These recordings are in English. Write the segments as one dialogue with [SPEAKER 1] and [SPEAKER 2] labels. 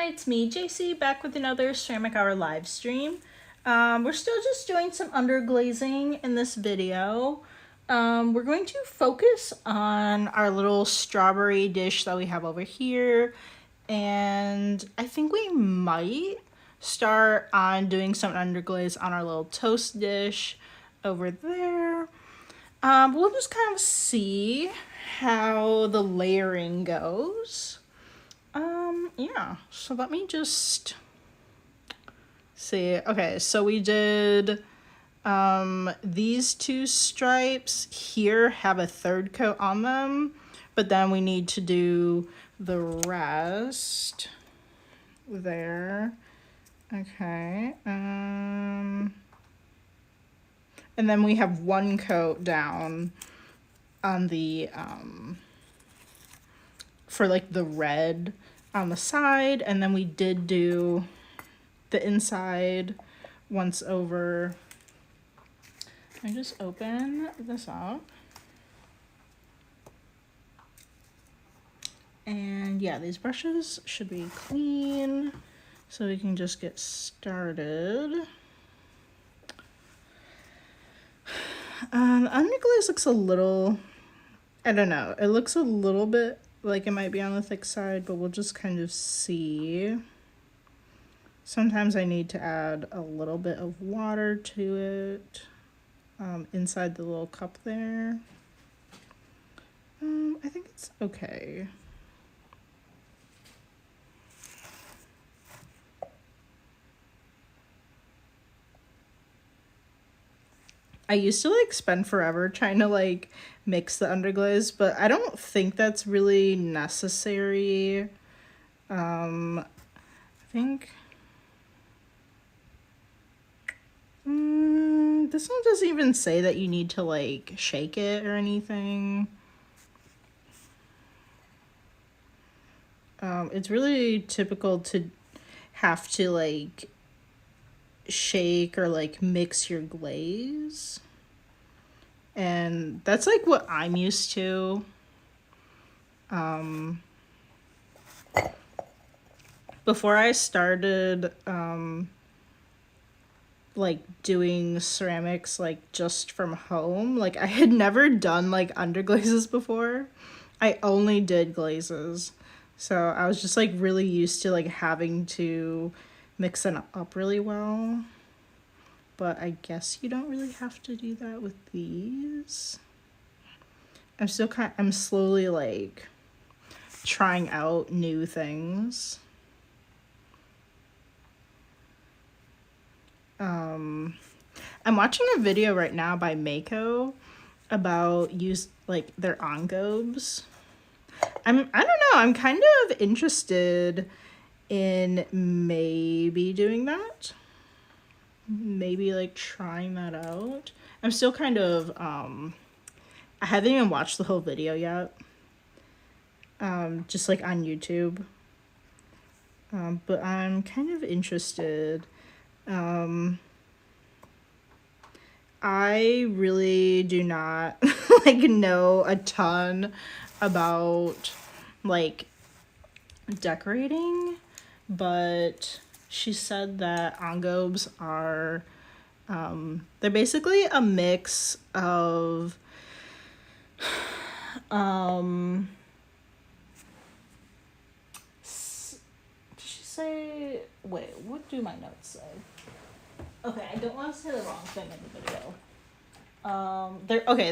[SPEAKER 1] it's me, JC, back with another Ceramic Hour live stream. We're still just doing some underglazing in this video. We're going to focus on our little strawberry dish that we have over here. And I think we might start on doing some underglaze on our little toast dish over there. We'll just kind of see how the layering goes. Yeah, so let me just see. Okay, so we did these two stripes here have a third coat on them, but then we need to do the rest there. Okay, and then we have one coat down on the for like the red on the side, and then we did do the inside once over. I just open this up, and yeah, these brushes should be clean, so we can just get started. The underglaze looks a little, I don't know, it looks a little bit like it might be on the thick side, but we'll just kind of see. Sometimes I need to add a little bit of water to it inside the little cup there. I think it's okay. I used to like spend forever trying to like mix the underglaze, but I don't think that's really necessary. I think this one doesn't even say that you need to like shake it or anything. It's really typical to have to like shake or like mix your glaze, and that's like what I'm used to. Before I started like doing ceramics like just from home, like I had never done like underglazes before. I only did glazes, so I was just like really used to like having to mix it up really well. But I guess you don't really have to do that with these. I'm slowly like trying out new things. I'm watching a video right now by Mako about like their engobes. I don't know, I'm kind of interested in maybe doing that. Maybe like trying that out. I'm still kind of I haven't even watched the whole video yet. Just like on YouTube. But I'm kind of interested. I really do not like know a ton about like decorating, but she said that engobes are they're basically a mix of did she say, wait, what do my notes say? Okay, I don't want to say the wrong thing in the video.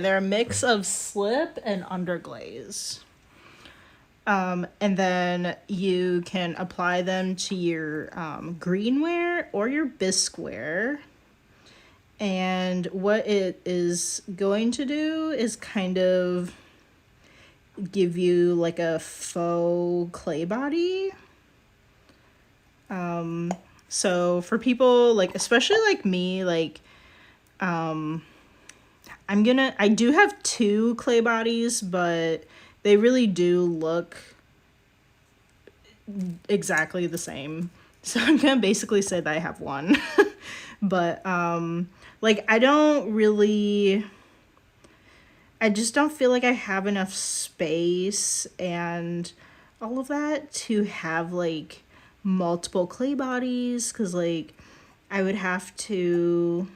[SPEAKER 1] They're a mix of slip and underglaze. And then you can apply them to your greenware or your bisqueware. And what it is going to do is kind of give you like a faux clay body. So for people like, especially like me, like, I do have two clay bodies, but they really do look exactly the same. So I'm gonna basically say that I have one. But, like, I just don't feel like I have enough space and all of that to have, like, multiple clay bodies, because like I would have to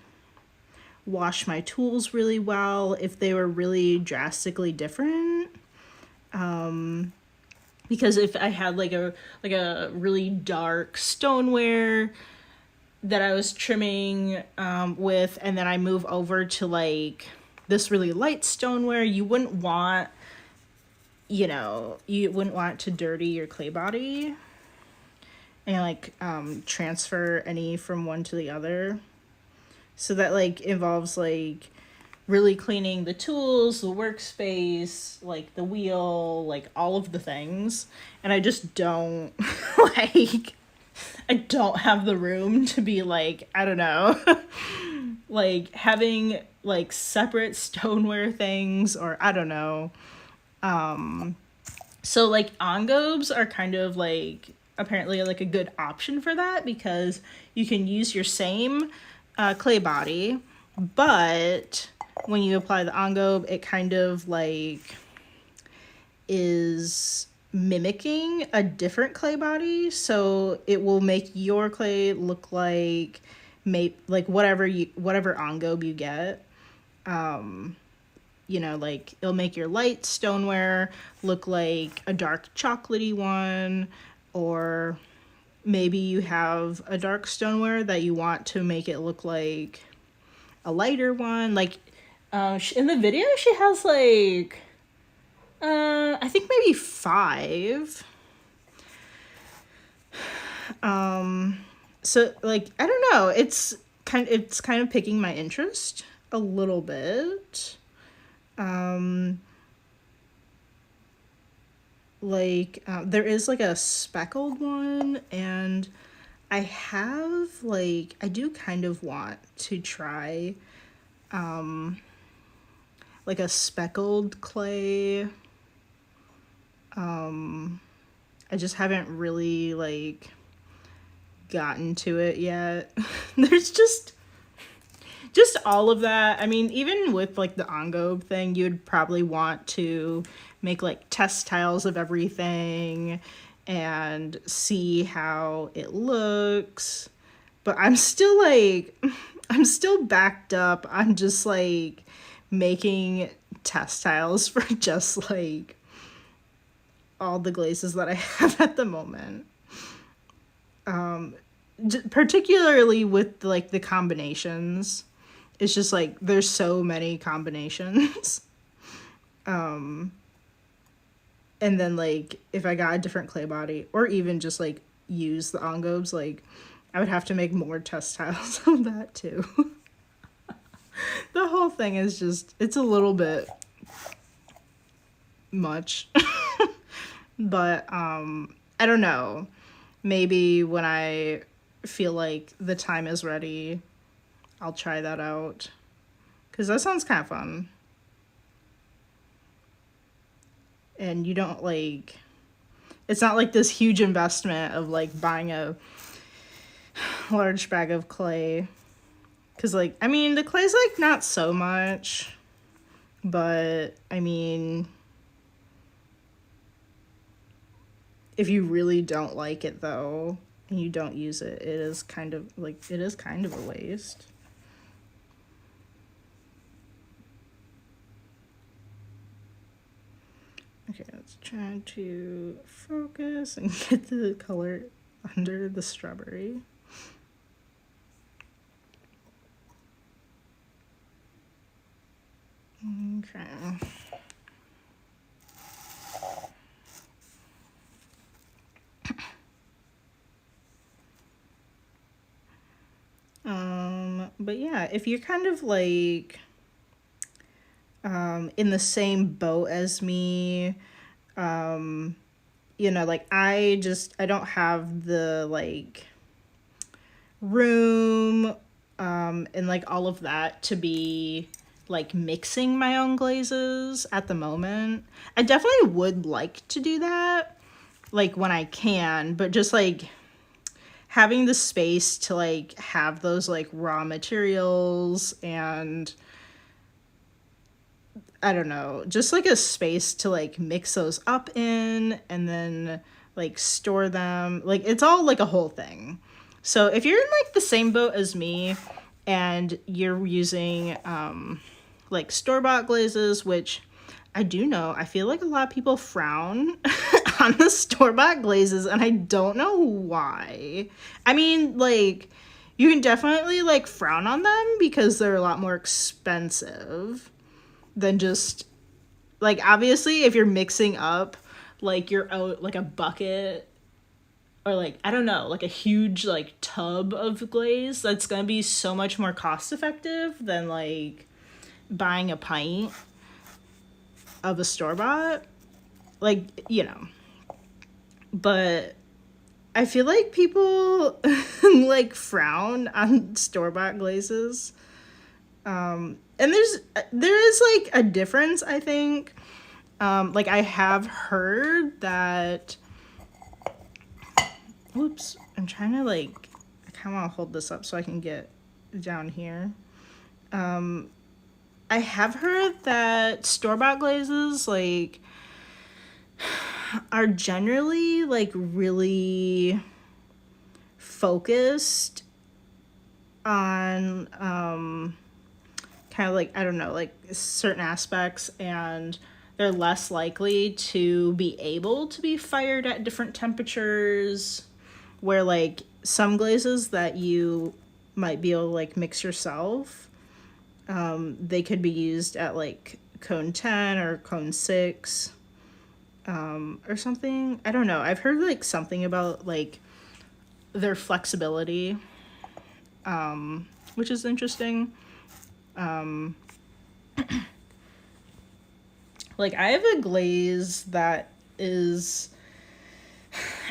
[SPEAKER 1] wash my tools really well if they were really drastically different. Because if I had like a really dark stoneware that I was trimming with, and then I move over to like this really light stoneware, you wouldn't want to dirty your clay body and like transfer any from one to the other. So that like involves like really cleaning the tools, the workspace, like the wheel, like all of the things. And I just don't like, I don't have the room to be like, I don't know, like having like separate stoneware things, or I don't know. So like engobes are kind of like apparently like a good option for that, because you can use your same clay body, but when you apply the engobe, it kind of like is mimicking a different clay body, so it will make your clay look like whatever engobe you get. Like it'll make your light stoneware look like a dark chocolatey one, or maybe you have a dark stoneware that you want to make it look like a lighter one. Like in the video, she has like I think maybe 5. So like I don't know. It's kind of piquing my interest a little bit. There is like a speckled one, and I do kind of want to try like a speckled clay. I just haven't really like gotten to it yet. There's just all of that. I mean, even with like the engobe thing, you'd probably want to make like test tiles of everything and see how it looks. But I'm still backed up on just like making test tiles for just like all the glazes that I have at the moment. Particularly with like the combinations. It's just like there's so many combinations. And then like if I got a different clay body, or even just like use the engobes, like I would have to make more test tiles of that too. The whole thing is just, it's a little bit much. But I don't know. Maybe when I feel like the time is ready, I'll try that out. Because that sounds kind of fun. And you don't like, it's not like this huge investment of like buying a large bag of clay. Because like, I mean, the clay's like not so much. But I mean, if you really don't like it though, and you don't use it, it is kind of a waste. Okay, let's try to focus and get the color under the strawberry. Okay. But yeah, if you're kind of like in the same boat as me, like I don't have the like room and like all of that to be like mixing my own glazes at the moment. I definitely would like to do that like when I can, but just like having the space to like have those like raw materials, and I don't know, just like a space to like mix those up in, and then like store them. Like it's all like a whole thing. So if you're in like the same boat as me and you're using like store-bought glazes, which I do know, I feel like a lot of people frown on the store-bought glazes, and I don't know why. I mean, like, you can definitely like frown on them because they're a lot more expensive than just like, obviously if you're mixing up like your like a bucket or like, I don't know, like a huge like tub of glaze, that's gonna be so much more cost effective than like buying a pint of a store-bought, like, you know. But I feel like people like frown on store-bought glazes, and there is like a difference, I think. Like I have heard that, whoops, I'm trying to like, I kind of want to hold this up so I can get down here. I have heard that store-bought glazes like are generally like really focused on kind of like, I don't know, like certain aspects, and they're less likely to be able to be fired at different temperatures, where like some glazes that you might be able to like mix yourself, they could be used at like cone 10 or cone 6 or something. I don't know. I've heard like something about like their flexibility, which is interesting. Like I have a glaze that is,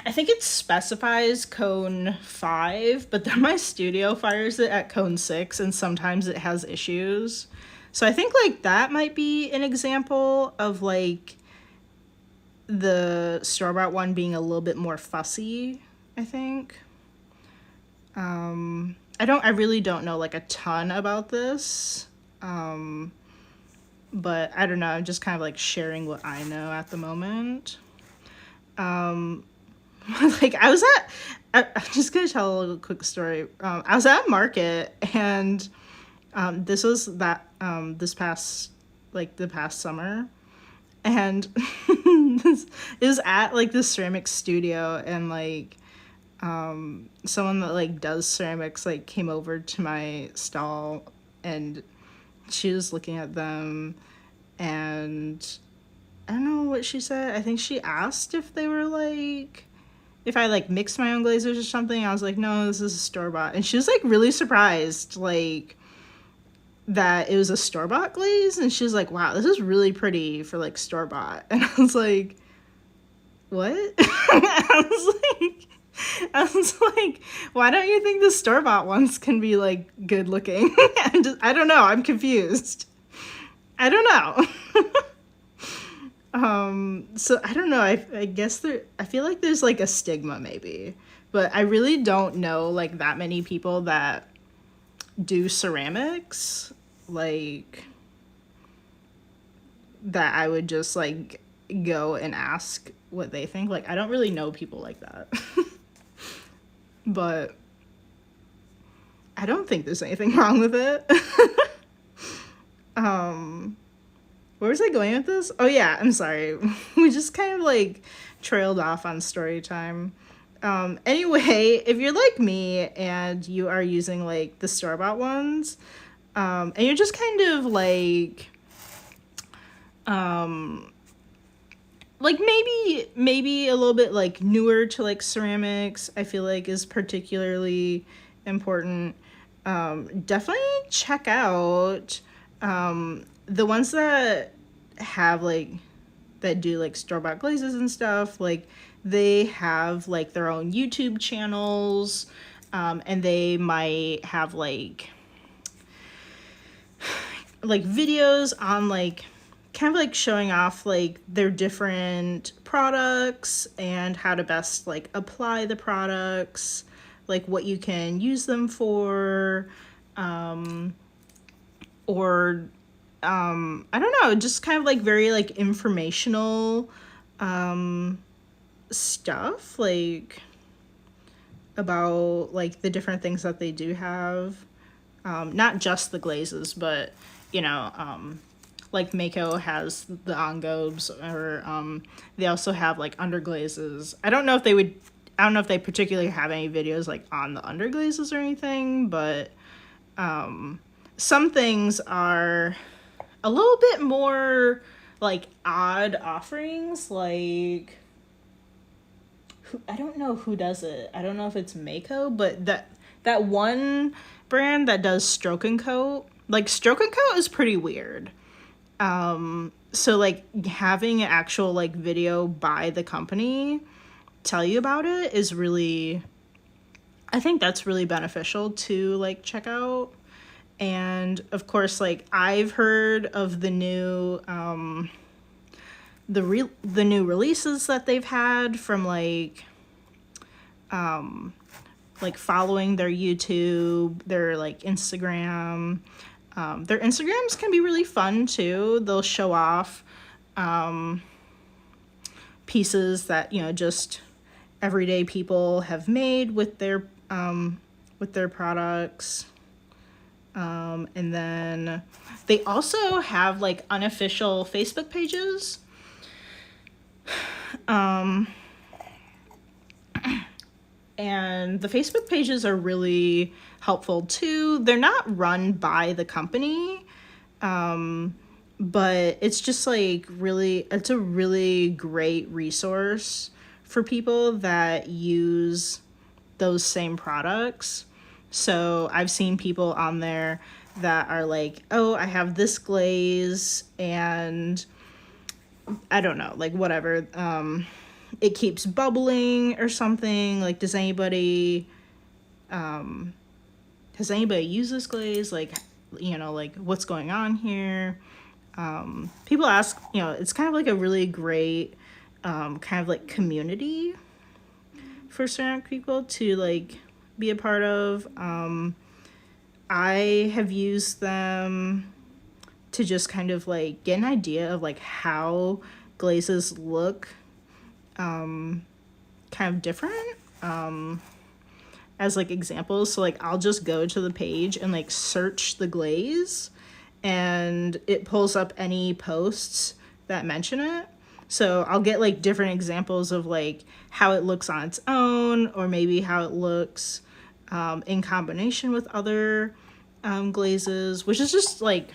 [SPEAKER 1] I think it specifies cone 5, but then my studio fires it at cone 6, and sometimes it has issues. So I think like that might be an example of like the store-bought one being a little bit more fussy, I think. I really don't know like a ton about this. But I don't know, I'm just kind of like sharing what I know at the moment. Like I'm just gonna tell a little quick story. I was at a market, and this was this past, like the past summer, and it was at like this ceramic studio, and like someone that like does ceramics like came over to my stall, and she was looking at them, and I don't know what she said. I think she asked if they were like, if I like mixed my own glazes or something. I was like, no, this is a store-bought. And she was like really surprised, like, that it was a store-bought glaze. And she was like, wow, this is really pretty for like store-bought. And I was like, what? I was like, why don't you think the store-bought ones can be like good looking? I don't know. I'm confused. I don't know. So I don't know. I guess I feel like there's like a stigma maybe, but I really don't know like that many people that do ceramics, like that I would just like go and ask what they think. Like I don't really know people like that. But I don't think there's anything wrong with it. Where was I going with this? Oh yeah, I'm sorry. We just kind of like trailed off on story time. Anyway, if you're like me and you are using like the store-bought ones, and you're just kind of like maybe a little bit like newer to like ceramics, I feel like is particularly important. Definitely check out the ones that have like, that do like store-bought glazes and stuff. Like they have like their own YouTube channels, and they might have like videos on like kind of like showing off like their different products and how to best like apply the products, like what you can use them for, or I don't know, just kind of like very like informational stuff, like about like the different things that they do have. Not just the glazes, but you know, like Mako has the engobes, or they also have like underglazes. I don't know if they particularly have any videos like on the underglazes or anything, but some things are a little bit more like odd offerings. Like, I don't know who does it. I don't know if it's Mako, but that one brand that does Stroke and Coat, like Stroke and Coat is pretty weird. So like having an actual like video by the company tell you about it is really, I think that's really beneficial to like check out. And of course, like I've heard of the new the new releases that they've had from like following their YouTube, their like Instagram. Their Instagrams can be really fun too. They'll show off pieces that, you know, just everyday people have made with their products. And then they also have like unofficial Facebook pages. And the Facebook pages are really helpful too. They're not run by the company, but it's just like it's a really great resource for people that use those same products. So I've seen people on there that are like, oh, I have this glaze and I don't know, like whatever, it keeps bubbling or something. Like, does anybody use this glaze? Like, you know, like what's going on here? People ask, you know, it's kind of like a really great kind of like community for ceramic people to like be a part of. I have used them to just kind of like get an idea of like how glazes look kind of different as like examples. So like I'll just go to the page and like search the glaze and it pulls up any posts that mention it. So I'll get like different examples of like how it looks on its own, or maybe how it looks in combination with other glazes, which is just like,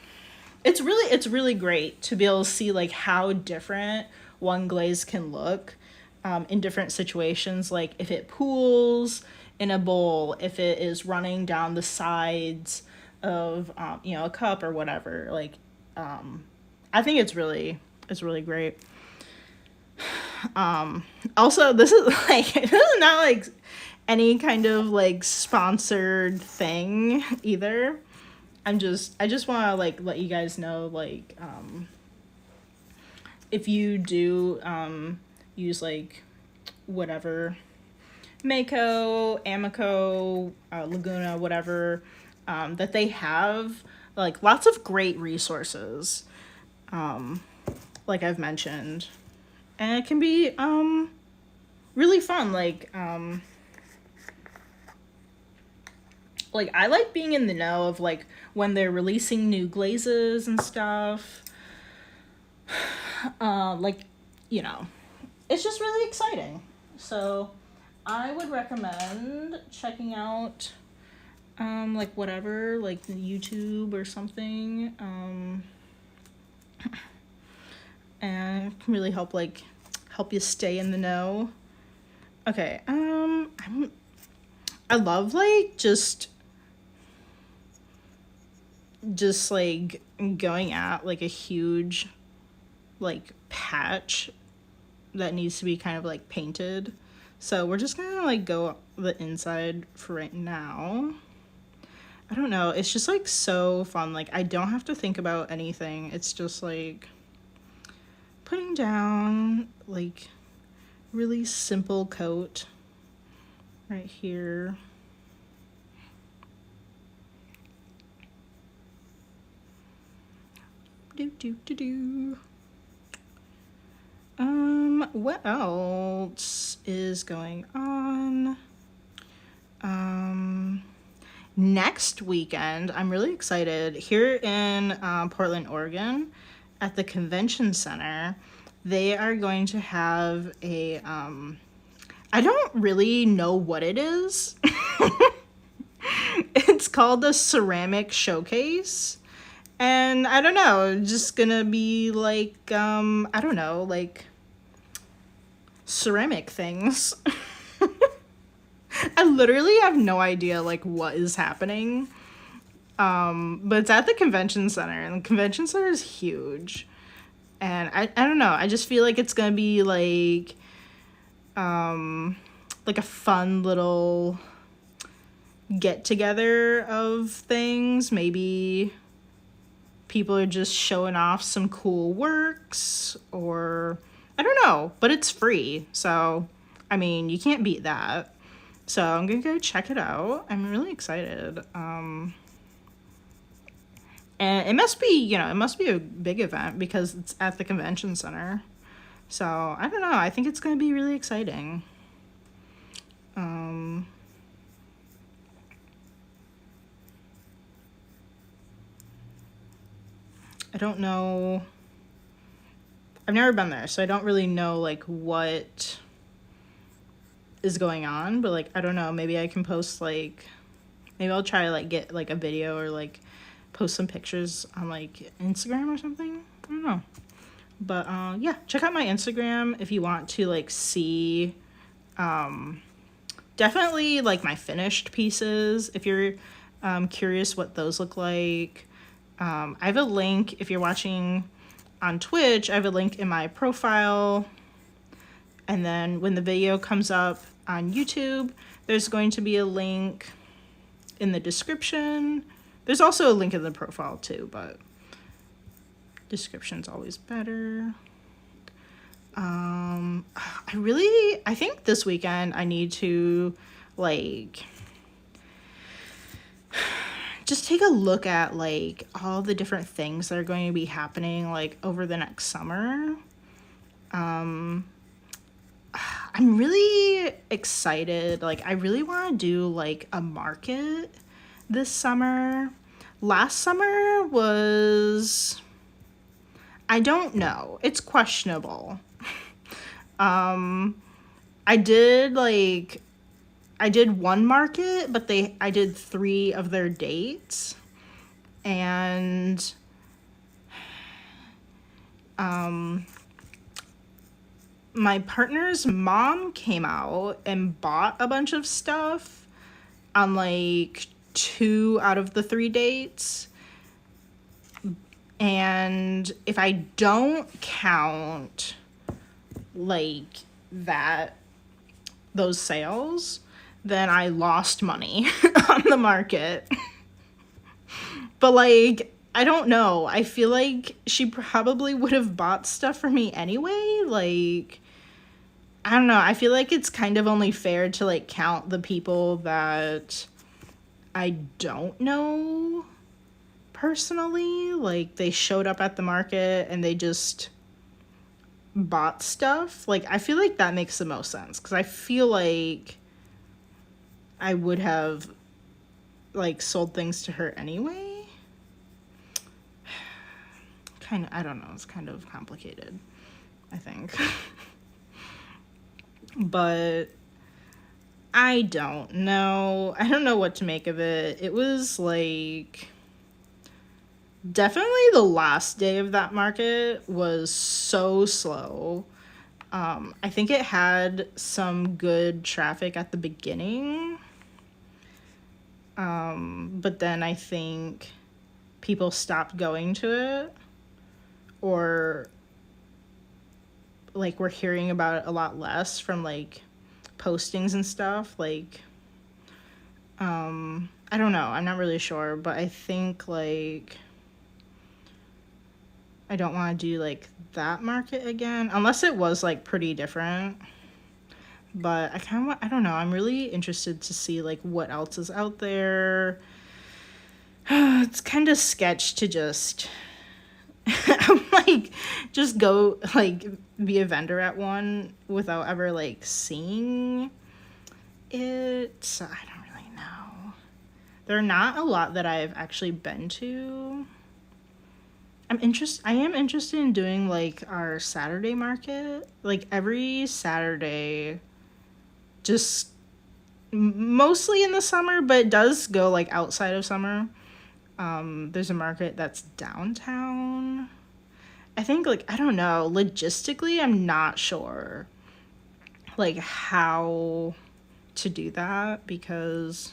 [SPEAKER 1] it's really great to be able to see like how different one glaze can look in different situations. Like if it pools in a bowl, if it is running down the sides of you know, a cup or whatever. Like I think it's really great. Also, this is like, this is not like any kind of like sponsored thing either. I just want to like let you guys know, like if you do use like whatever, Mako, Amico, Laguna, whatever, that they have like lots of great resources, like I've mentioned, and it can be really fun. Like I like being in the know of like when they're releasing new glazes and stuff. Like, you know, it's just really exciting. So I would recommend checking out like whatever, like YouTube or something. And it can really help you stay in the know. Okay, I love like just like going at like a huge like patch that needs to be kind of like painted. So we're just gonna like go the inside for right now. I don't know, it's just like so fun. Like I don't have to think about anything. It's just like putting down like really simple coat right here. Do. What else is going on? Next weekend, I'm really excited. Here in Portland, Oregon, at the convention center, they are going to have a, I don't really know what it is. It's called the Ceramic Showcase. And I don't know, just gonna be like, I don't know, like ceramic things. I literally have no idea like what is happening. But it's at the convention center, and the convention center is huge. And I don't know, I just feel like it's gonna be like a fun little get together of things. Maybe people are just showing off some cool works, or I don't know, but it's free. So, I mean, you can't beat that. So I'm gonna go check it out. I'm really excited. And it must be, it must be a big event because it's at the convention center. So I don't know. I think it's gonna be really exciting. I don't know. I've never been there, so I don't really know like what is going on, but like I don't know, maybe I can post like maybe I'll try to like get like a video or like post some pictures on like Instagram or something. I don't know. But yeah, check out my Instagram if you want to like see definitely like my finished pieces if you're curious what those look like. I have a link if you're watching on Twitch. I have a link in my profile, and then when the video comes up on YouTube, there's going to be a link in the description. There's also a link in the profile too, but description's always better. I think this weekend I need to like just take a look at like all the different things that are going to be happening like over the next summer. I'm really excited. Like I really want to do like a market this summer. Last summer was, I don't know. It's questionable. I did one market, but I did 3 of their dates, and my partner's mom came out and bought a bunch of stuff on like 2 out of the 3 dates. And if I don't count like those sales, then I lost money on the market. But like, I don't know. I feel like she probably would have bought stuff for me anyway. Like, I don't know. I feel like it's kind of only fair to like count the people that I don't know personally. Like, they showed up at the market and they just bought stuff. Like, I feel like that makes the most sense, because I feel like I would have like sold things to her anyway. Kind of, I don't know, it's kind of complicated, I think. But I don't know. I don't know what to make of it. It was like definitely the last day of that market was so slow. I think it had some good traffic at the beginning. But then I think people stopped going to it, or like we're hearing about it a lot less from like postings and stuff. Like, I don't know. I'm not really sure, but I think like I don't want to do like that market again, unless it was like pretty different. But I don't know. I'm really interested to see like what else is out there. It's kind of sketch to just I'm like, just go, like, be a vendor at one without ever, like, seeing it. So I don't really know. There are not a lot that I've actually been to. I am interested in doing, like, our Saturday market. Like, every Saturday, just mostly in the summer, but it does go, like, outside of summer. There's a market that's downtown. I think, like, I don't know, logistically, I'm not sure, like, how to do that, because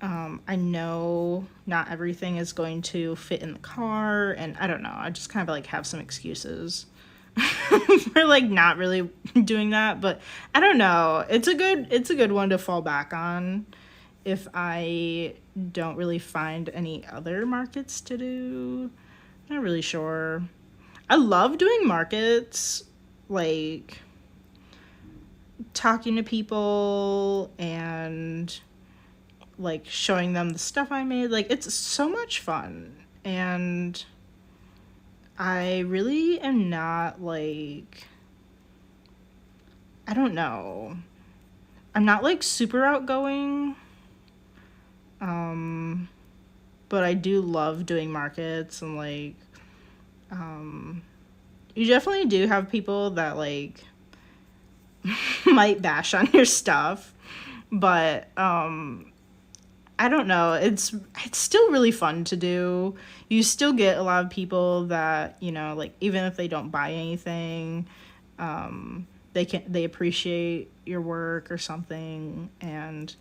[SPEAKER 1] I know not everything is going to fit in the car, and I don't know, I just kind of, like, have some excuses for, like, not really doing that, but I don't know, it's a good one to fall back on if I don't really find any other markets to do. Not really sure. I love doing markets, like talking to people and like showing them the stuff I made. Like, it's so much fun. And I really am not, like, I don't know. I'm not, like, super outgoing. But I do love doing markets, and, like, you definitely do have people that, like, might bash on your stuff, but I don't know, it's still really fun to do. You still get a lot of people that, you know, like, even if they don't buy anything, they appreciate your work or something, and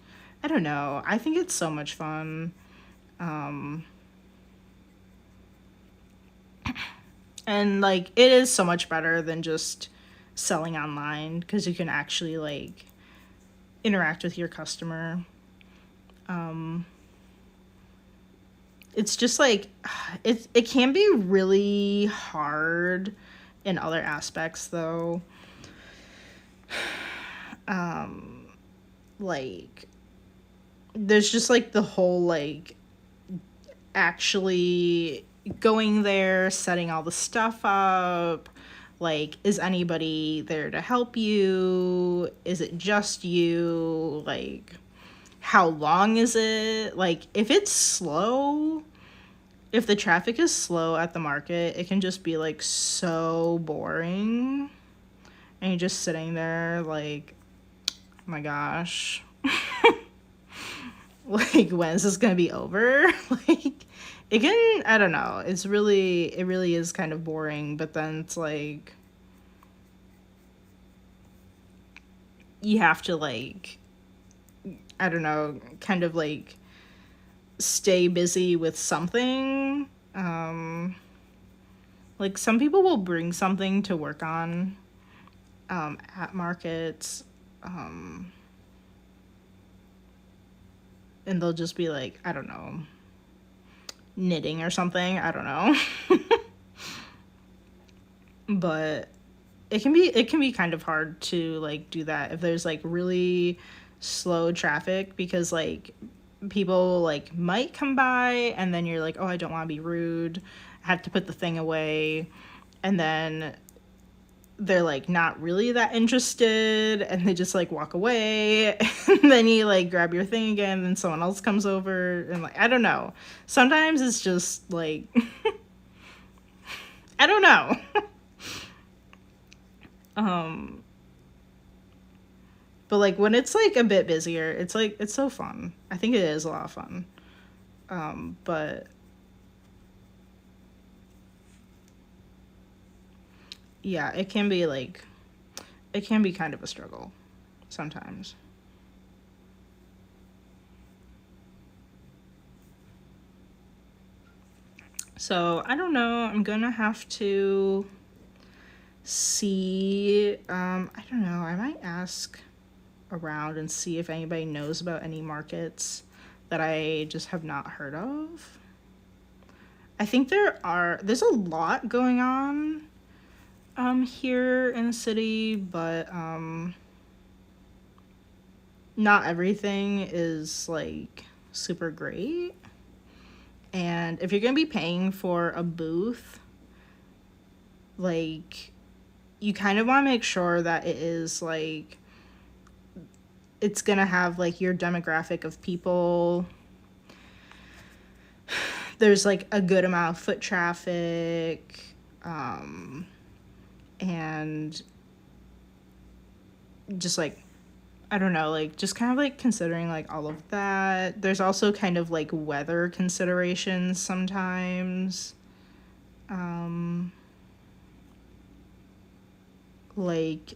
[SPEAKER 1] I don't know, I think it's so much fun. And, like, it is so much better than just selling online, because you can actually, like, interact with your customer. It's just, like, it can be really hard in other aspects, though. Like, there's just, like, the whole, like, actually going there, setting all the stuff up. Like, is anybody there to help you? Is it just you? Like, how long is it? Like, if it's slow, if the traffic is slow at the market, it can just be, like, so boring. And you're just sitting there, like, oh my gosh. Like, when is this gonna be over? Like, it can, I don't know, it really is kind of boring, but then it's like, you have to, like, I don't know, kind of, like, stay busy with something. Like, some people will bring something to work on at markets, and they'll just be like, I don't know, knitting or something, I don't know. But it can be kind of hard to, like, do that if there's, like, really slow traffic, because, like, people, like, might come by, and then you're like, oh, I don't want to be rude, I have to put the thing away, and then they're, like, not really that interested, and they just, like, walk away, and then you, like, grab your thing again, and someone else comes over, and, like, I don't know, sometimes it's just, like, I don't know. But, like, when it's, like, a bit busier, it's, like, it's so fun. I think it is a lot of fun. But yeah, it can be, like, it can be kind of a struggle sometimes. So, I don't know, I'm gonna have to see, I don't know, I might ask around and see if anybody knows about any markets that I just have not heard of. I think there's a lot going on here in the city, but not everything is, like, super great. And if you're going to be paying for a booth, like, you kind of want to make sure that it is, like, it's going to have, like, your demographic of people. There's, like, a good amount of foot traffic, and just, like, I don't know, like, just kind of, like, considering, like, all of that. There's also kind of, like, weather considerations sometimes. Like,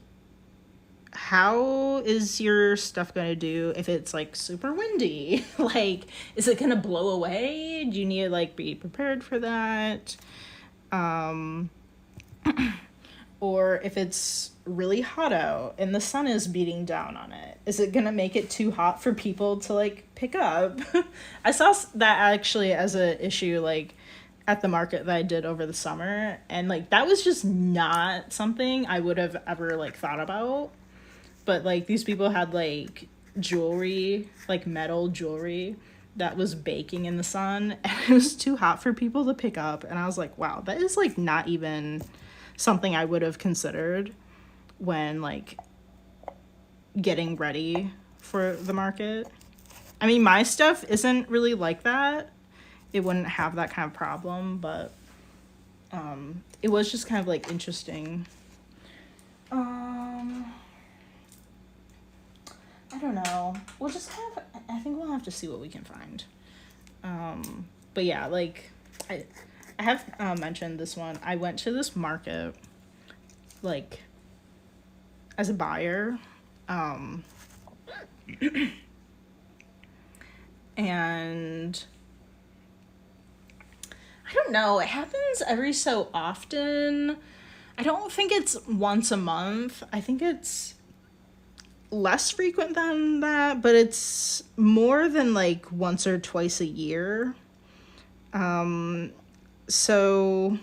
[SPEAKER 1] how is your stuff gonna do if it's, like, super windy? Like, is it gonna blow away? Do you need to, like, be prepared for that? Or if it's really hot out and the sun is beating down on it, is it gonna make it too hot for people to, like, pick up? I saw that actually as an issue, like, at the market that I did over the summer, and, like, that was just not something I would have ever, like, thought about. But, like, these people had, like, jewelry, like, metal jewelry that was baking in the sun, and it was too hot for people to pick up. And I was like, wow, that is, like, not even something I would have considered when, like, getting ready for the market. I mean, my stuff isn't really like that. It wouldn't have that kind of problem, but it was just kind of, like, interesting. I don't know. We'll just kind of, I think we'll have to see what we can find. But yeah, like, I have mentioned this one. I went to this market, like, as a buyer, and I don't know, it happens every so often. I don't think it's once a month. I think it's less frequent than that, but it's more than, like, once or twice a year. So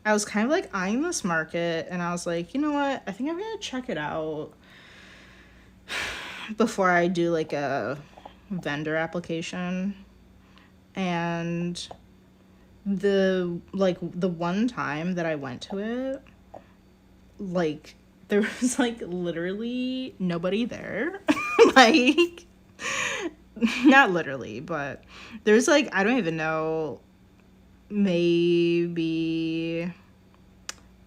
[SPEAKER 1] I was kind of, like, eyeing this market, and I was like, you know what, I think I'm gonna check it out before I do, like, a vendor application. And the one time that I went to it, like, there was, like, literally nobody there. Like, not literally, but there's, like, I don't even know, maybe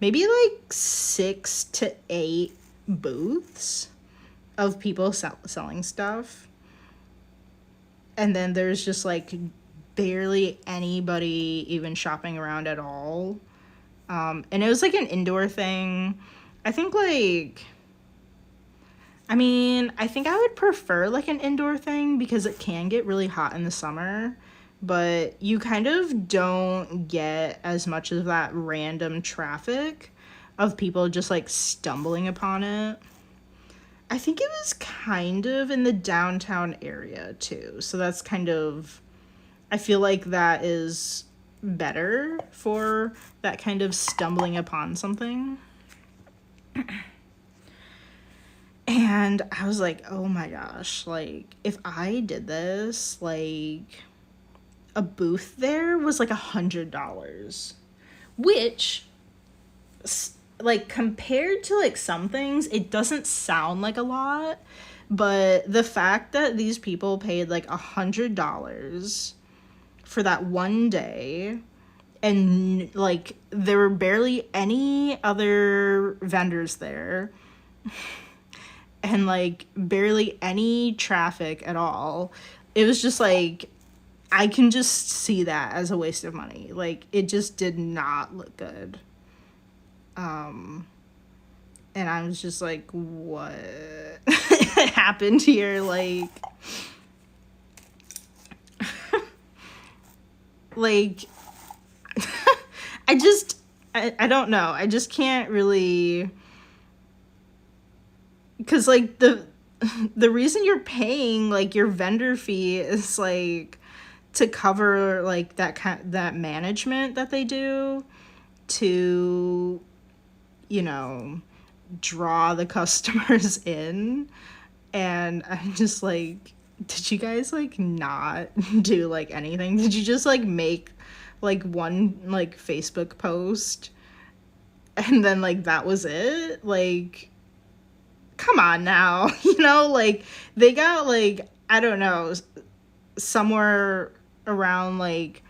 [SPEAKER 1] like 6 to 8 booths of people selling stuff. And then there's just, like, barely anybody even shopping around at all. And it was, like, an indoor thing. I think, like, I mean, I think I would prefer, like, an indoor thing because it can get really hot in the summer, but you kind of don't get as much of that random traffic of people just, like, stumbling upon it. I think it was kind of in the downtown area too, so that's kind of, I feel like that is better for that kind of stumbling upon something. And I was like, oh my gosh, like, if I did this, like, a booth there was like $100, which, like, compared to, like, some things, it doesn't sound like a lot, but the fact that these people paid, like, $100 for that one day, and, like, there were barely any other vendors there, and, like, barely any traffic at all. It was just, like, I can just see that as a waste of money. Like, it just did not look good. And I was just like, what happened here? Like, like, I don't know. I just can't really, because, like, the reason you're paying, like, your vendor fee is, like, to cover, like, that management that they do to, you know, draw the customers in. And I'm just like, did you guys like not do like anything? Did you just like make like one like Facebook post and then like that was it? Like, come on now. Like they got like, I don't know, somewhere around like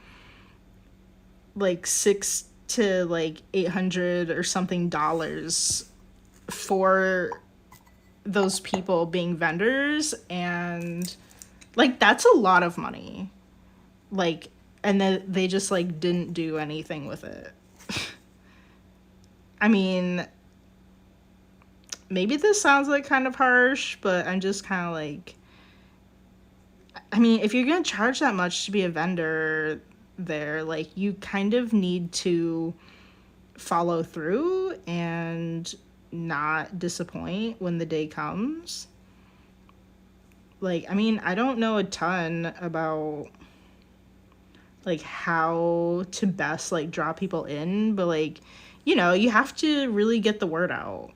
[SPEAKER 1] six to like 800 or something dollars for those people being vendors, and like that's a lot of money. Like, and then they just like didn't do anything with it. I mean, maybe this sounds like kind of harsh, but I'm just kind of like, I mean, if you're gonna charge that much to be a vendor there, like you kind of need to follow through and not disappoint when the day comes. Like, I mean, I don't know a ton about like how to best like draw people in, but like, you have to really get the word out.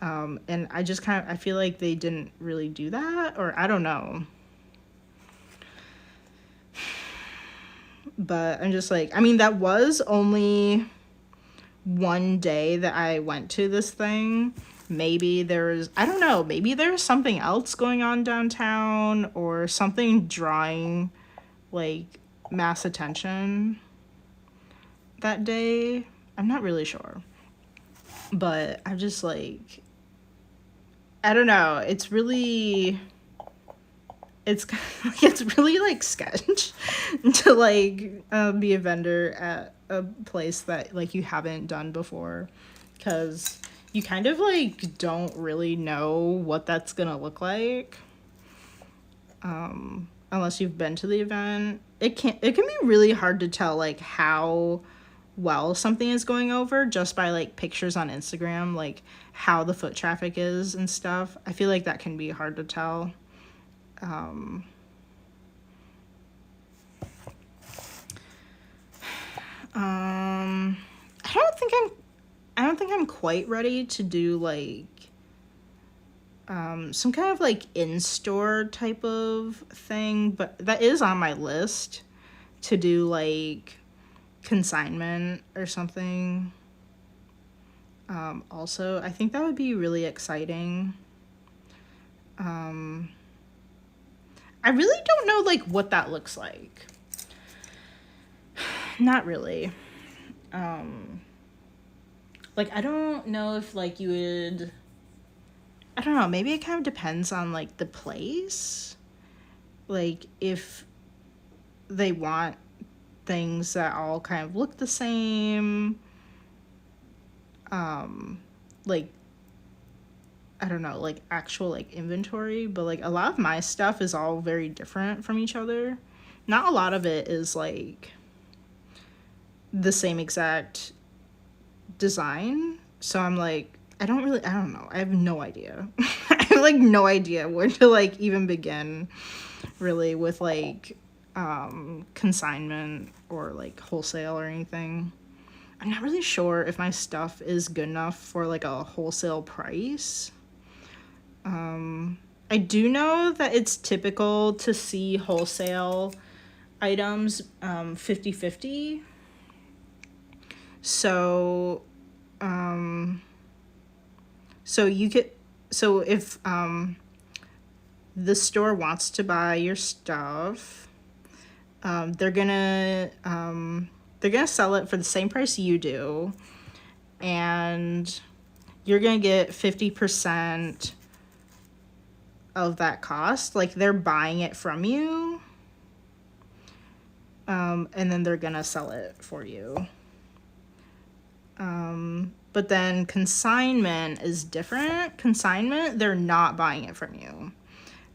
[SPEAKER 1] And I just I feel like they didn't really do that, or I don't know. But I'm just like, I mean, that was only one day that I went to this thing. Maybe there's, I don't know, maybe there's something else going on downtown or something drawing like mass attention that day. I'm not really sure. But I'm just like, I don't know. It's really like sketch to like be a vendor at a place that like you haven't done before, because you kind of like don't really know what that's gonna look like unless you've been to the event. It can be really hard to tell like how well something is going over just by like pictures on Instagram, like how the foot traffic is and stuff. I feel like that can be hard to tell. I don't think I'm quite ready to do like some kind of like in-store type of thing, but that is on my list to do, like consignment or something. Also, I think that would be really exciting. I really don't know like what that looks like. Not really. Like I don't know if like you would, I don't know, maybe it kind of depends on like the place. Like if they want things that all kind of look the same, like I don't know, like actual like inventory, but like a lot of my stuff is all very different from each other. Not a lot of it is like the same exact design. So I'm like, I don't know. I have no idea. I have like no idea where to like even begin really with like consignment or like wholesale or anything. I'm not really sure if my stuff is good enough for like a wholesale price. I do know that it's typical to see wholesale items 50-50. So you could, so if the store wants to buy your stuff, they're gonna sell it for the same price you do, and you're gonna get 50% of that cost. Like they're buying it from you, and then they're gonna sell it for you. But then consignment is different. Consignment, they're not buying it from you.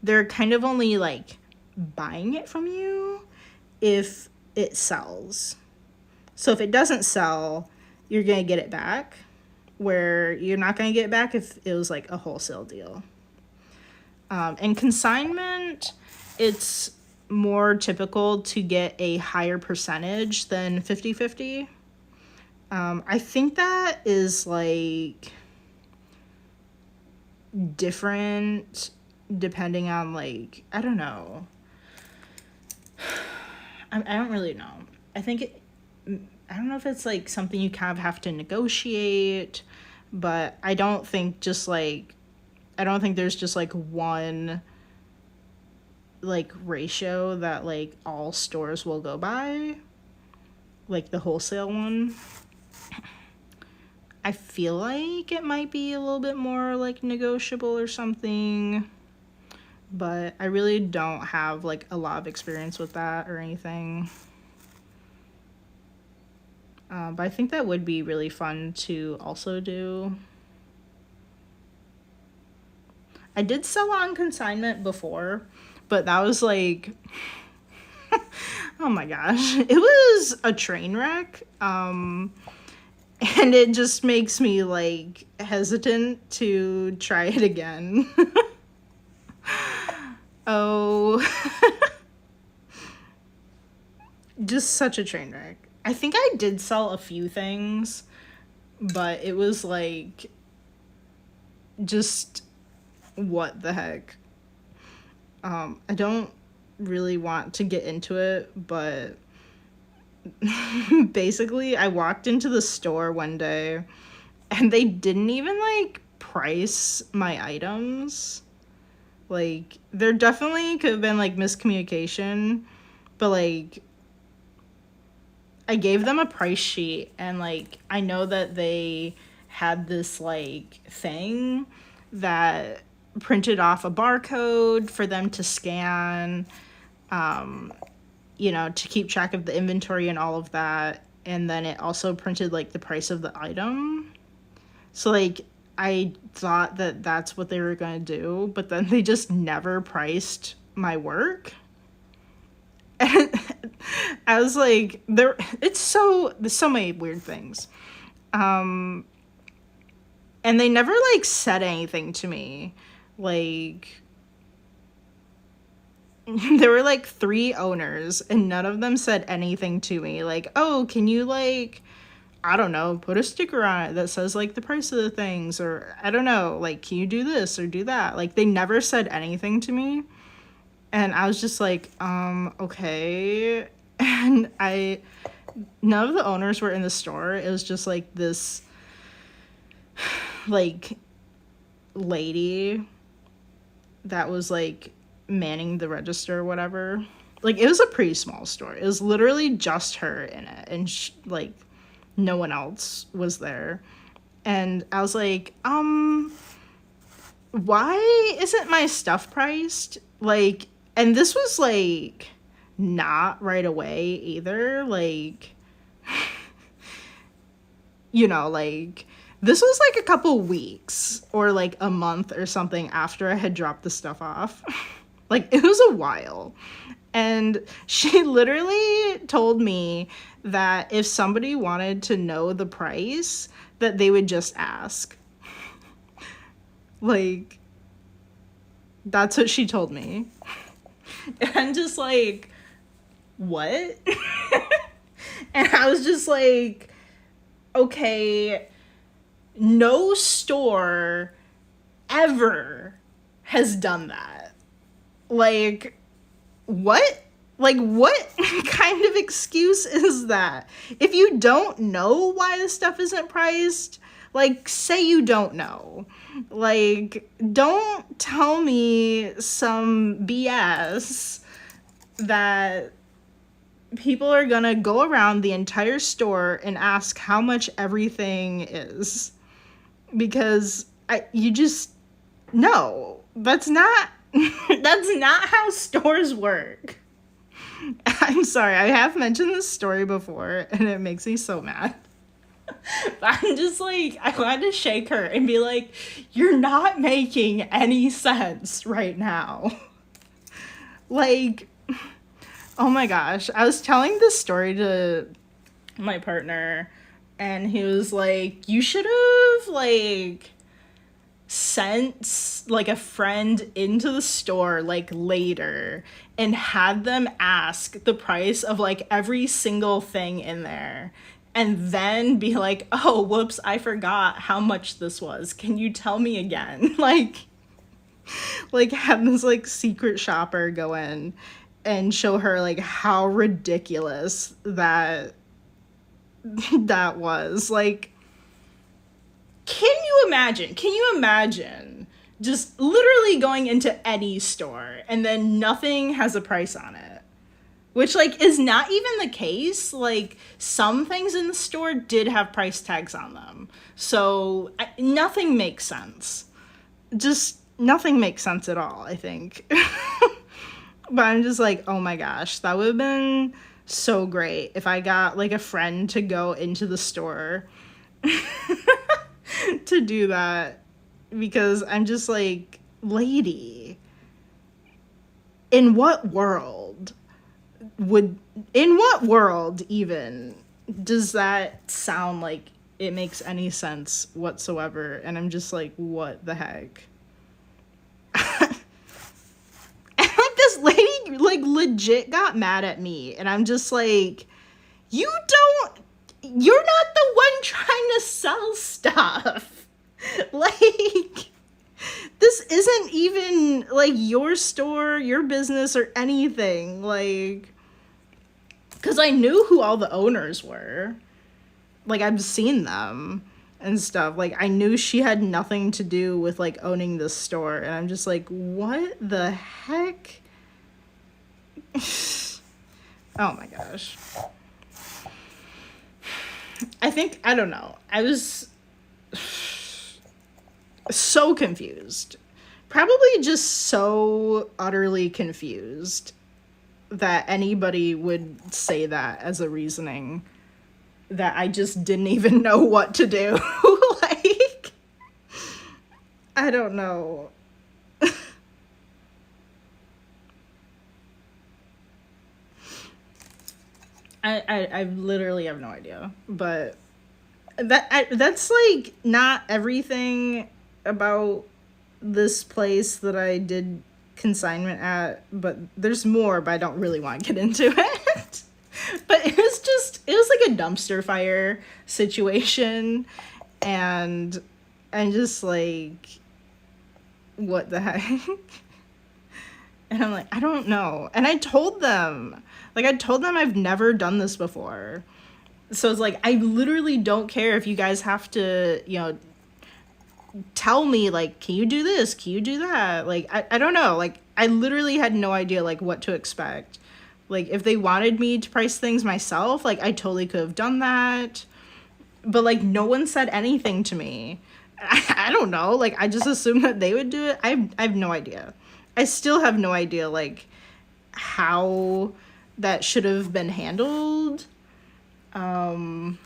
[SPEAKER 1] They're kind of only like buying it from you if it sells. So if it doesn't sell, you're gonna get it back, where you're not gonna get it back if it was like a wholesale deal. And consignment, it's more typical to get a higher percentage than 50-50. I think that is like different depending on, like, I don't know. I don't really know. I think I don't know if it's like something you kind of have to negotiate, but I don't think there's just like one like ratio that like all stores will go by, like the wholesale one. I feel like it might be a little bit more like negotiable or something, but I really don't have like a lot of experience with that or anything. But I think that would be really fun to also do. I did sell on consignment before, but that was like, oh my gosh, it was a train wreck. And it just makes me like hesitant to try it again. Oh, just such a train wreck. I think I did sell a few things, but it was like, just what the heck. I don't really want to get into it, but basically I walked into the store one day and they didn't even like price my items. Like, there definitely could have been like miscommunication, but like I gave them a price sheet, and like I know that they had this like thing that printed off a barcode for them to scan, to keep track of the inventory and all of that. And then it also printed like the price of the item. So like I thought that that's what they were going to do, but then they just never priced my work. And I was like, there's so many weird things. And they never like said anything to me. Like, there were like 3 owners and none of them said anything to me. Like, oh, can you like, I don't know, put a sticker on it that says like the price of the things, or I don't know, like, can you do this or do that? Like, they never said anything to me. And I was just like, okay. And none of the owners were in the store. It was just like this like lady that was like manning the register or whatever. Like, it was a pretty small store. It was literally just her in it, and like no one else was there. And I was like, why isn't my stuff priced? Like, and this was like not right away either. Like, like this was like a couple weeks or like a month or something after I had dropped the stuff off. Like, it was a while. And she literally told me that if somebody wanted to know the price, that they would just ask. Like, that's what she told me. And I'm just like, what? And I was just like, okay, no store ever has done that. Like, what? Like, what kind of excuse is that? If you don't know why the stuff isn't priced, like, say you don't know. Like, don't tell me some BS that people are gonna go around the entire store and ask how much everything is. Because no, that's not how stores work. I'm sorry, I have mentioned this story before and it makes me so mad. But I'm just like, I wanted to shake her and be like, you're not making any sense right now. Like, oh my gosh, I was telling this story to my partner and he was like, you should have like sent like a friend into the store like later and had them ask the price of like every single thing in there, and then be like, oh, whoops, I forgot how much this was. Can you tell me again? Like, like have this like secret shopper go in and show her like how ridiculous that was. Like, can you imagine just literally going into any store and then nothing has a price on it? Which, like, is not even the case. Like, some things in the store did have price tags on them. So, nothing makes sense. Just nothing makes sense at all, I think. But I'm just like, oh my gosh, that would have been so great if I got, like, a friend to go into the store to do that. Because I'm just like, lady, in what world even does that sound like it makes any sense whatsoever? And I'm just like, what the heck? And like this lady like legit got mad at me, and I'm just like, you're not the one trying to sell stuff. Like, this isn't even like your store, your business, or anything. Like, because I knew who all the owners were. Like, I've seen them and stuff. Like, I knew she had nothing to do with, like, owning this store. And I'm just like, what the heck? Oh, my gosh. I don't know. I was so confused. Probably just so utterly confused that anybody would say that as a reasoning, that I just didn't even know what to do. Like, I don't know. I literally have no idea. But that's like not everything about this place that I did consignment at, but there's more, but I don't really want to get into it. But it was like a dumpster fire situation, and I'm just like, what the heck? And I'm like, I don't know. And I told them I've never done this before. So it's like, I literally don't care if you guys have to, tell me, like, can you do this? Can you do that? Like, I don't know. Like, I literally had no idea, like, what to expect. Like, if they wanted me to price things myself, like, I totally could have done that. But, like, no one said anything to me. I don't know. Like, I just assumed that they would do it. I have no idea. I still have no idea, like, how that should have been handled. And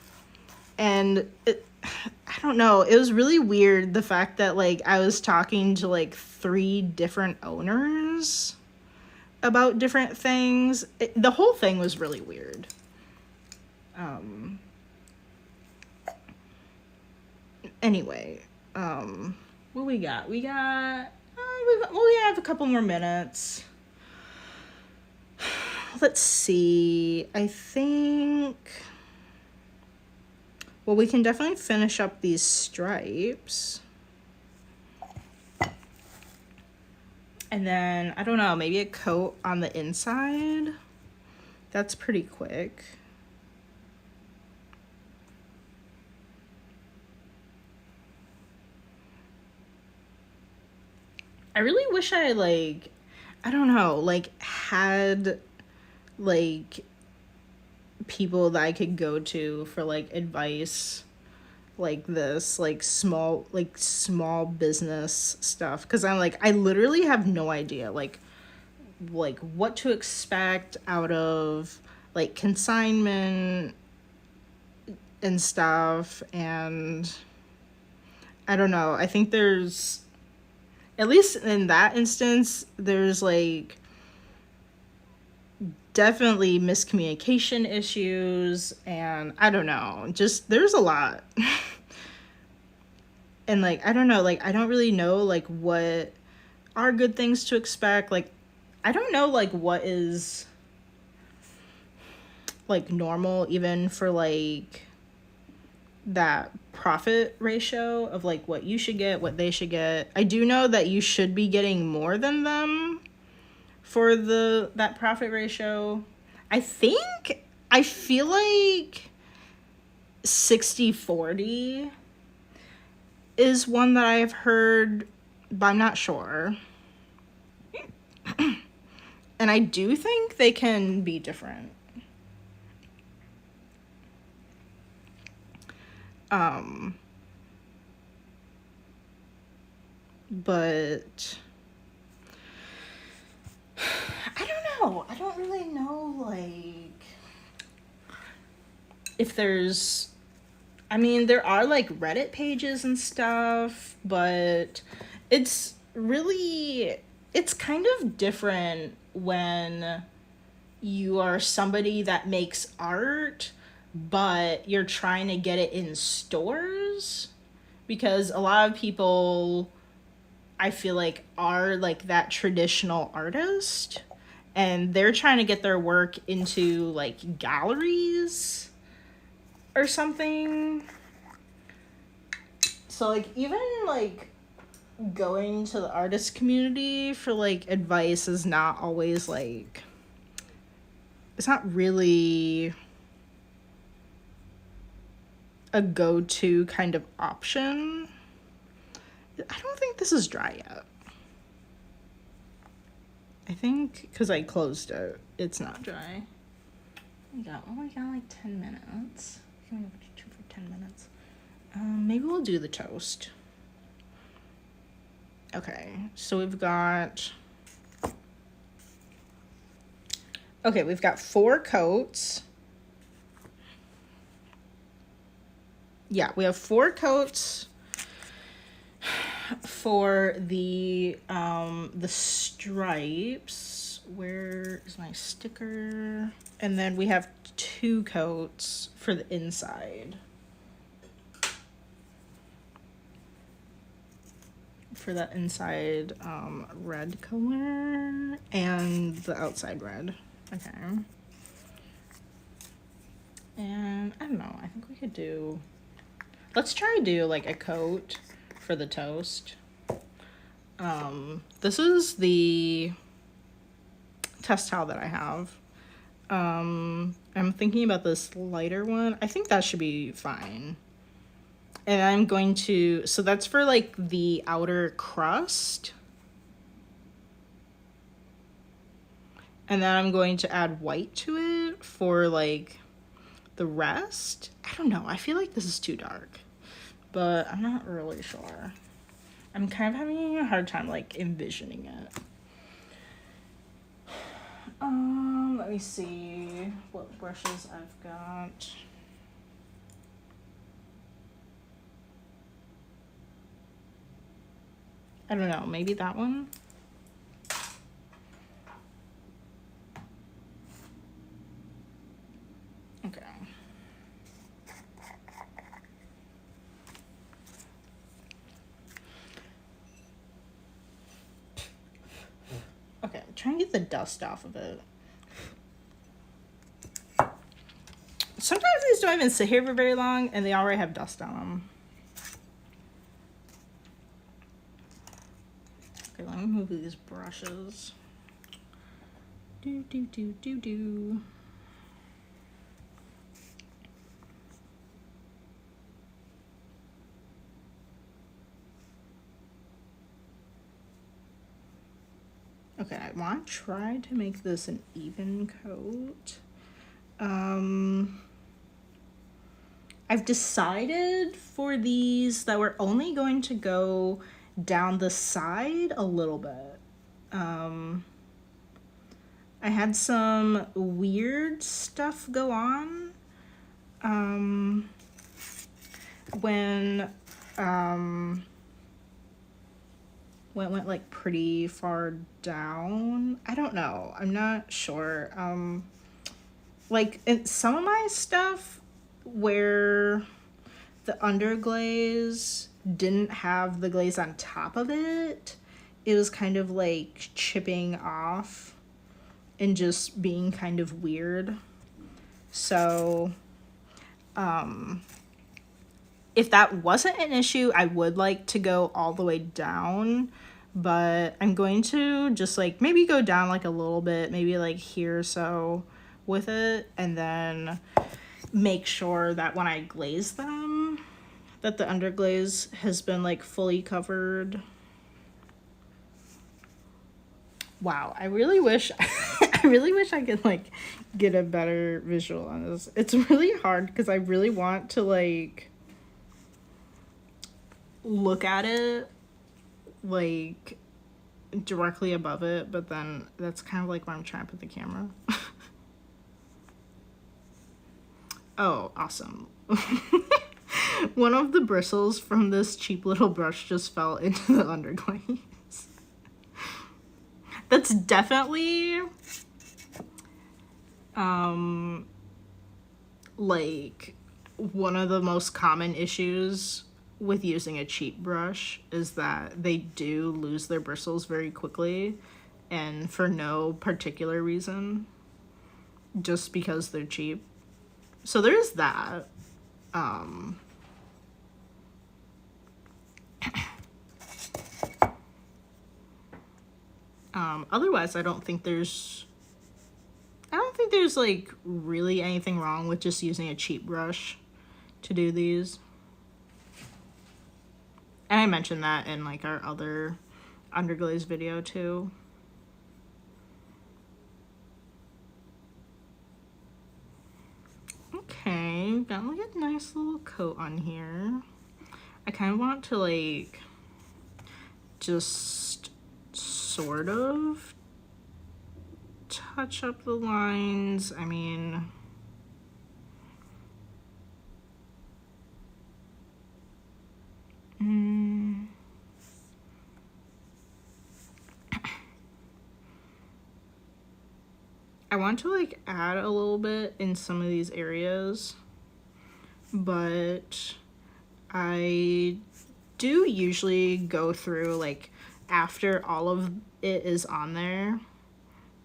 [SPEAKER 1] I don't know. It was really weird, the fact that, like, I was talking to, like, 3 different owners about different things. The whole thing was really weird. Anyway, what we got? We have a couple more minutes. Let's see. I think... Well, we can definitely finish up these stripes. And then, I don't know, maybe a coat on the inside. That's pretty quick. I really wish I, like, I don't know, like, had, like, people that I could go to for, like, advice like this, like small business stuff, because I'm like, I literally have no idea like what to expect out of like consignment and stuff. And I don't know, I think there's, at least in that instance, there's like definitely miscommunication issues, and I don't know, just there's a lot. And like, I don't know, like, I don't really know like what are good things to expect. Like, I don't know like what is like normal even for like that profit ratio of like what you should get, what they should get. I do know that you should be getting more than them for that profit ratio. I feel like 60/40 is one that I've heard, but I'm not sure. And I do think they can be different. But I don't know. I don't really know, like, if there's, I mean, there are like Reddit pages and stuff, but it's kind of different when you are somebody that makes art, but you're trying to get it in stores, because a lot of people, I feel like, are like that traditional artist, and they're trying to get their work into like galleries or something. So like even like going to the artist community for like advice is not always like, it's not really a go-to kind of option. I don't think this is dry yet. I think because I closed it, it's not dry. We got like 10 minutes. I'm gonna do 2 for 10 minutes. Maybe we'll do the toast. Okay, so we've got 4 coats. Yeah, we have 4 coats for the stripes. Where is my sticker? And then we have 2 coats for the inside. For that inside red color and the outside red. Okay. And I don't know, I think we could do, let's try to do like a coat for the toast. This is the test towel that I have. I'm thinking about this lighter one. I think that should be fine. And I'm going to, so that's for like the outer crust. And then I'm going to add white to it for like the rest. I don't know, I feel like this is too dark, but I'm not really sure. I'm kind of having a hard time like envisioning it. Let me see what brushes I've got. I don't know, maybe that one? Okay. Okay, try and get the dust off of it. Sometimes these don't even sit here for very long and they already have dust on them. Okay, let me move these brushes. Do. Okay, I want to try to make this an even coat. I've decided for these that we're only going to go down the side a little bit. I had some weird stuff go on when went like pretty far down. I don't know, I'm not sure. Like in some of my stuff where the underglaze didn't have the glaze on top of it, it was kind of like chipping off and just being kind of weird. So if that wasn't an issue, I would like to go all the way down, but I'm going to just like maybe go down like a little bit, maybe like here or so with it, and then make sure that when I glaze them, that the underglaze has been like fully covered. Wow, I really wish I really wish I could like get a better visual on this. It's really hard because I really want to like look at it like directly above it, but then that's kind of like where I'm trying to put the camera. Oh, awesome. One of the bristles from this cheap little brush just fell into the underglaze. That's definitely like one of the most common issues with using a cheap brush is that they do lose their bristles very quickly and for no particular reason, just because they're cheap. So there's that. Otherwise, I don't think there's like really anything wrong with just using a cheap brush to do these. And I mentioned that in like our other underglaze video too. Okay, got like a nice little coat on here. I kind of want to like just sort of touch up the lines. I mean, I want to like add a little bit in some of these areas, but I do usually go through like after all of it is on there.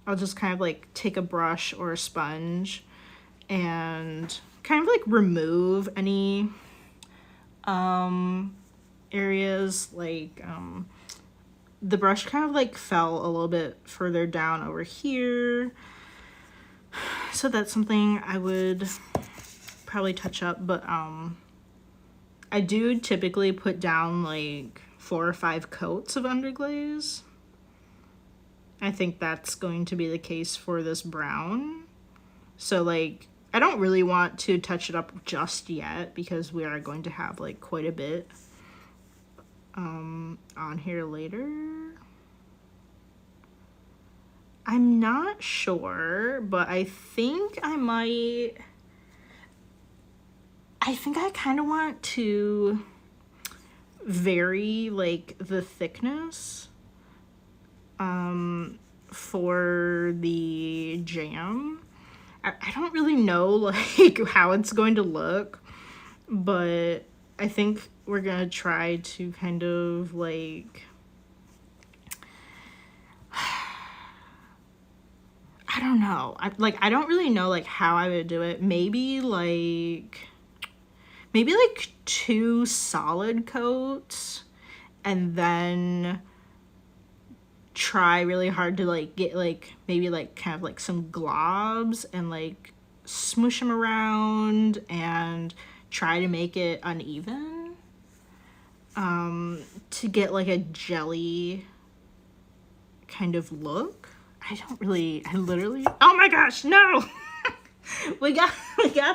[SPEAKER 1] I'll just kind of like take a brush or a sponge and kind of like remove any areas like the brush kind of like fell a little bit further down over here. So that's something I would probably touch up, but I do typically put down like 4 or 5 coats of underglaze. I think that's going to be the case for this brown. So like, I don't really want to touch it up just yet because we are going to have like quite a bit on here later. I'm not sure, but I think I kind of want to vary like the thickness for the jam. I don't really know like how it's going to look, but I think we're gonna try to kind of like, I don't know. I don't really know like how I would do it. Maybe like 2 solid coats and then try really hard to like get like maybe like kind of like some globs and like smoosh them around and try to make it uneven to get like a jelly kind of look. I literally, oh my gosh, no. we got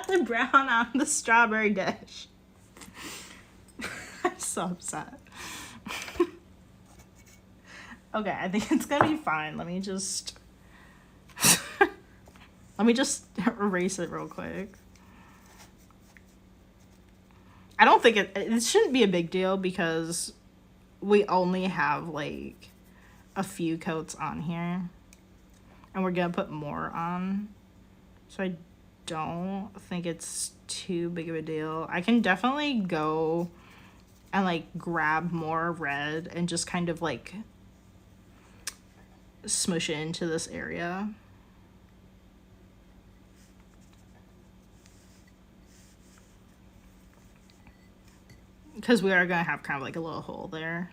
[SPEAKER 1] the brown on the strawberry dish. I'm so upset. Okay, I think it's gonna be fine. Let me just erase it real quick. I don't think it shouldn't be a big deal because we only have like a few coats on here and we're gonna put more on, so I don't think it's too big of a deal. I can definitely go and like grab more red and just kind of like smush it into this area. because we are going to have kind of like a little hole there.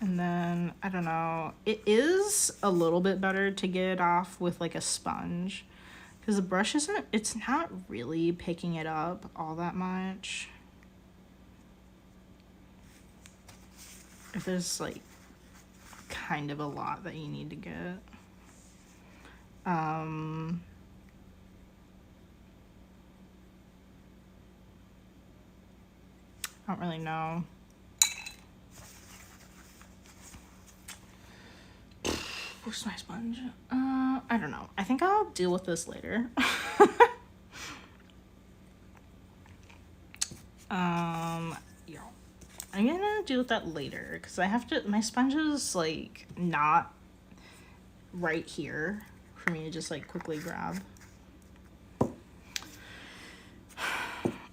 [SPEAKER 1] And then, I don't know, it is a little bit better to get it off with like a sponge, because the brush it's not really picking it up all that much. If there's like kind of a lot that you need to get. I don't really know. Where's my sponge? I don't know. I think I'll deal with this later. Yeah. I'm gonna deal with that later because I have to, my sponge is like not right here for me to just like quickly grab.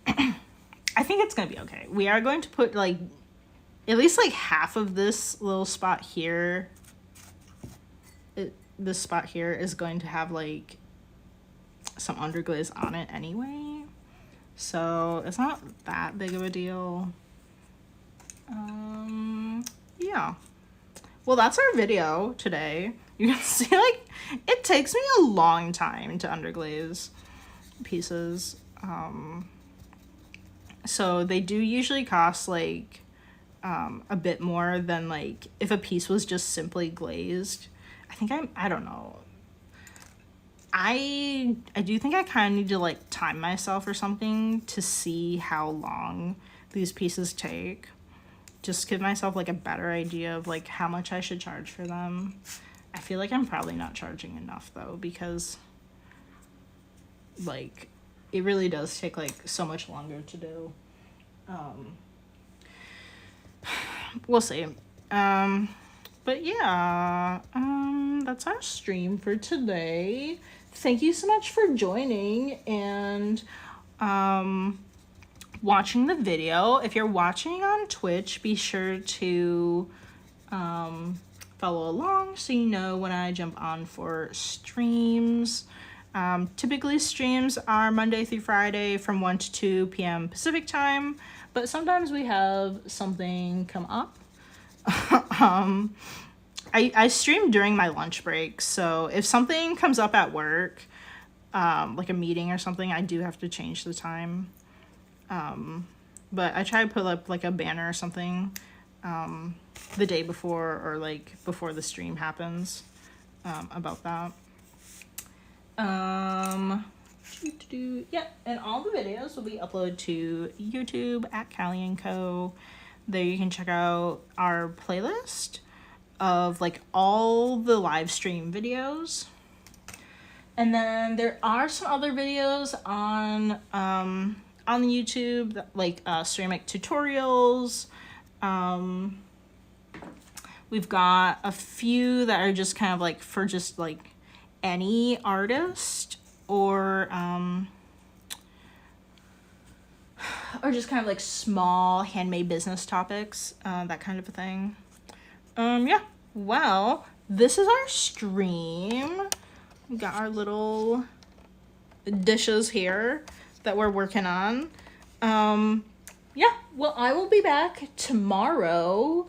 [SPEAKER 1] I think it's gonna be okay. We are going to put like at least like half of this little spot here. This spot here is going to have like some underglaze on it anyway, so it's not that big of a deal. Yeah, well, that's our video today. You can see like it takes me a long time to underglaze pieces, so they do usually cost like a bit more than like if a piece was just simply glazed. I don't know. I do think I kind of need to like time myself or something to see how long these pieces take. Just give myself like a better idea of like how much I should charge for them. I feel like I'm probably not charging enough though, because like it really does take like so much longer to do. We'll see. But yeah, that's our stream for today. Thank you so much for joining and watching the video. If you're watching on Twitch, be sure to follow along so you know when I jump on for streams. Typically streams are Monday through Friday from 1 to 2 p.m. Pacific time, but sometimes we have something come up. I stream during my lunch break, so if something comes up at work, like a meeting or something, I do have to change the time. But I try to put up like a banner or something the day before or like before the stream happens about that. Yeah, and all the videos will be uploaded to YouTube at Callie & Co. There you can check out our playlist of like all the live stream videos. And then there are some other videos on the YouTube that, like ceramic tutorials. We've got a few that are just kind of like for just like any artist or just kind of like small handmade business topics, that kind of a thing. Yeah, well, this is our stream. We got our little dishes here that we're working on. Yeah, well, I will be back tomorrow.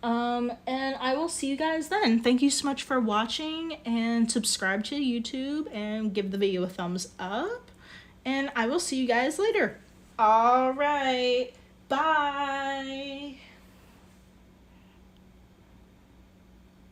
[SPEAKER 1] And I will see you guys then. Thank you so much for watching, and subscribe to YouTube and give the video a thumbs up. And I will see you guys later. All right, bye.